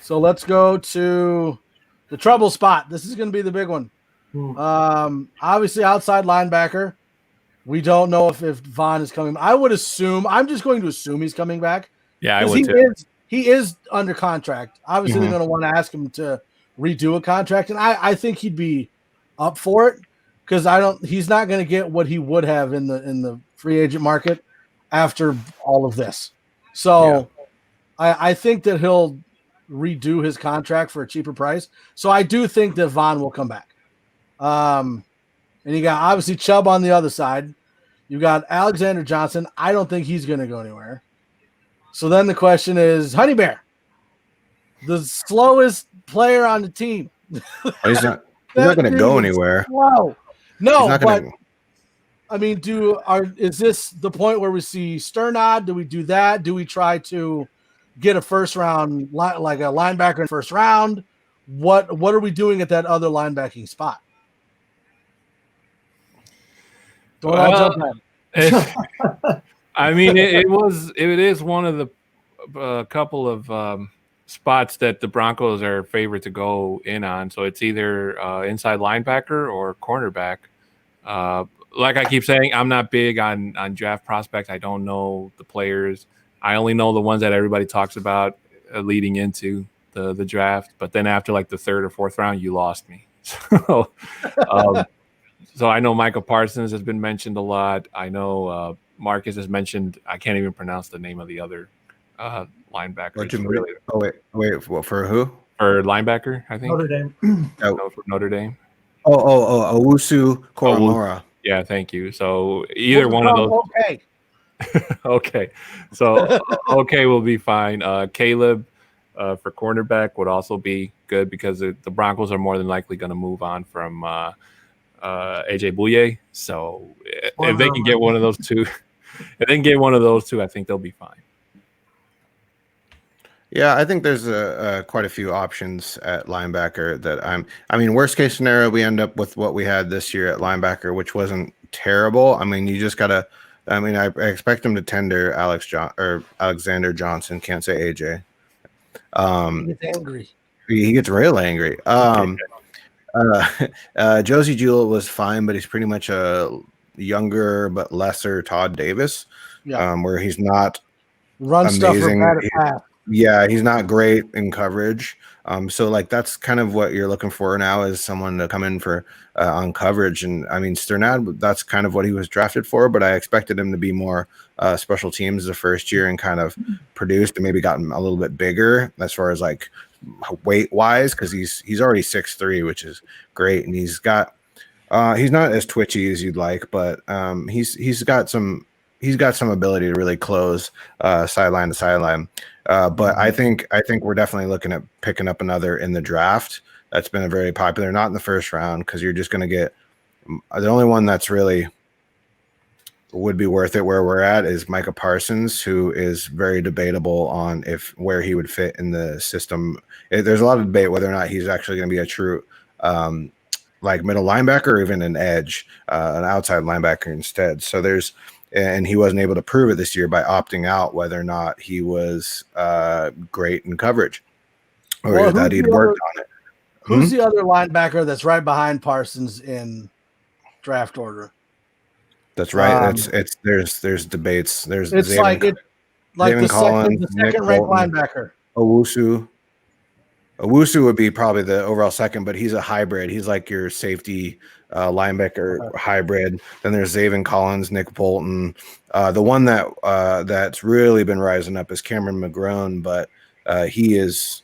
So let's go to the trouble spot. This is going to be the big one. Obviously, outside linebacker. We don't know if Vaughn is coming. I'm just going to assume he's coming back. Yeah, I would too. He is under contract. Obviously, they're going to want to ask him to redo a contract, and I think he'd be up for it because he's not going to get what he would have in the free agent market after all of this. So I think that he'll redo his contract for a cheaper price. So I do think that Vaughn will come back. And you got obviously Chubb on the other side. You got Alexander Johnson. I don't think he's going to go anywhere. So then the question is, Honey Bear, the slowest player on the team. He's not going to go anywhere. Slow. No, but I mean, is this the point where we see Sternad? Do we do that? Do we try to get a first round, like a linebacker in first round? What are we doing at that other linebacking spot? I mean, it is one of the couple of spots that the Broncos are favored to go in on. So it's either inside linebacker or cornerback. Like I keep saying, I'm not big on draft prospects. I don't know the players. I only know the ones that everybody talks about leading into the draft. But then after like the third or fourth round, you lost me. So I know Micah Parsons has been mentioned a lot. I know Marcus has mentioned. I can't even pronounce the name of the other linebacker. Wait. What, for who? For linebacker, I think. Notre Dame. No, for Notre Dame. Owusu Koromora. Yeah, thank you. So either one of those. Okay. Okay. So okay will be fine. Caleb for cornerback would also be good because the Broncos are more than likely going to move on from AJ Bouye. So if they can get one of those two, I think they'll be fine. Yeah, I think there's quite a few options at linebacker that I mean, worst case scenario, we end up with what we had this year at linebacker, which wasn't terrible. I mean, you just gotta. I mean, I expect him to tender Alexander Johnson. Can't say AJ. He gets angry. He gets real angry. Josie Jewell was fine, but he's pretty much a younger but lesser Todd Davis. Yeah. Where he's not run amazing. Stuff Yeah, he's not great in coverage. So like that's kind of what you're looking for now is someone to come in for on coverage. And I mean, Sternad, that's kind of what he was drafted for, but I expected him to be more special teams the first year and kind of produced and maybe gotten a little bit bigger as far as like weight wise, because he's already 6'3", which is great. And he's got he's not as twitchy as you'd like, but he's got some ability to really close sideline to sideline. But I think we're definitely looking at picking up another in the draft. That's been a very popular, not in the first round, because you're just going to get the only one that's really would be worth it where we're at is Micah Parsons, who is very debatable on where he would fit in the system. There's a lot of debate whether or not he's actually going to be a true like middle linebacker or even an edge, an outside linebacker instead. So and he wasn't able to prove it this year by opting out whether or not he was great in coverage or that he'd worked on it. Who's the other linebacker that's right behind Parsons in draft order? That's right. There's debates. There's Zaven Collins, the second ranked linebacker. Owusu would be probably the overall second, but he's a hybrid. He's like your safety linebacker hybrid. Then there's Zaven Collins, Nick Bolton. The one that's really been rising up is Cameron McGrone, but he's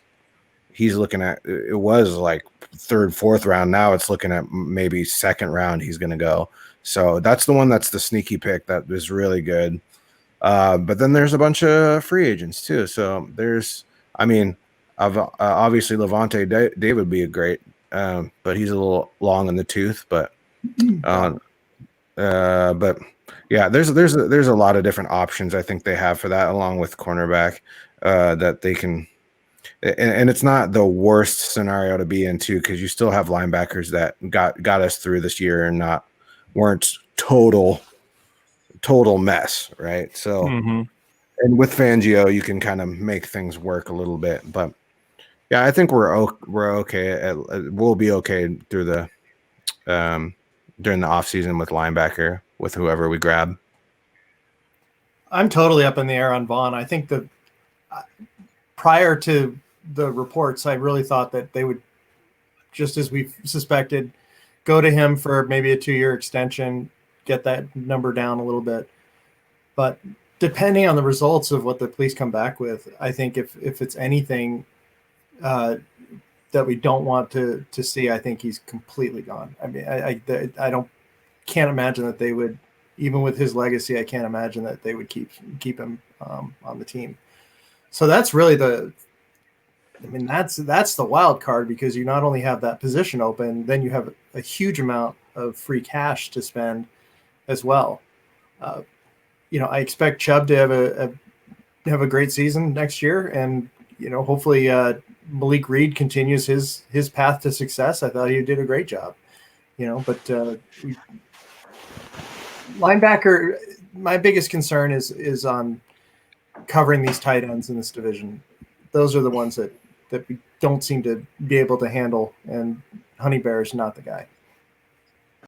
looking at, it was like third, fourth round. Now it's looking at maybe second round he's going to go. So that's the one that's the sneaky pick that is really good. But then there's a bunch of free agents too. So obviously Levante David would be a great, but he's a little long in the tooth. But yeah, there's a lot of different options I think they have for that, along with cornerback that they can. And it's not the worst scenario to be in too, because you still have linebackers that got us through this year and weren't total mess, right? So, and with Fangio, you can kind of make things work a little bit, but Yeah, I think we're okay. We'll be okay through the during the off season with linebacker with whoever we grab. I'm totally up in the air on Vaughn. I think that prior to the reports, I really thought that they would, just as we suspected, go to him for maybe a 2-year extension, get that number down a little bit. But depending on the results of what the police come back with, I think if it's anything that we don't want to see, I think he's completely gone. I mean, I can't imagine that they would, even with his legacy, I can't imagine that they would keep him on the team. So that's really that's the wild card, because you not only have that position open, then you have a huge amount of free cash to spend as well. I expect Chubb to have a great season next year, and hopefully Malik Reed continues his path to success. I thought he did a great job, but linebacker, my biggest concern is on covering these tight ends in this division. Those are the ones that we don't seem to be able to handle, and Honey Bear is not the guy.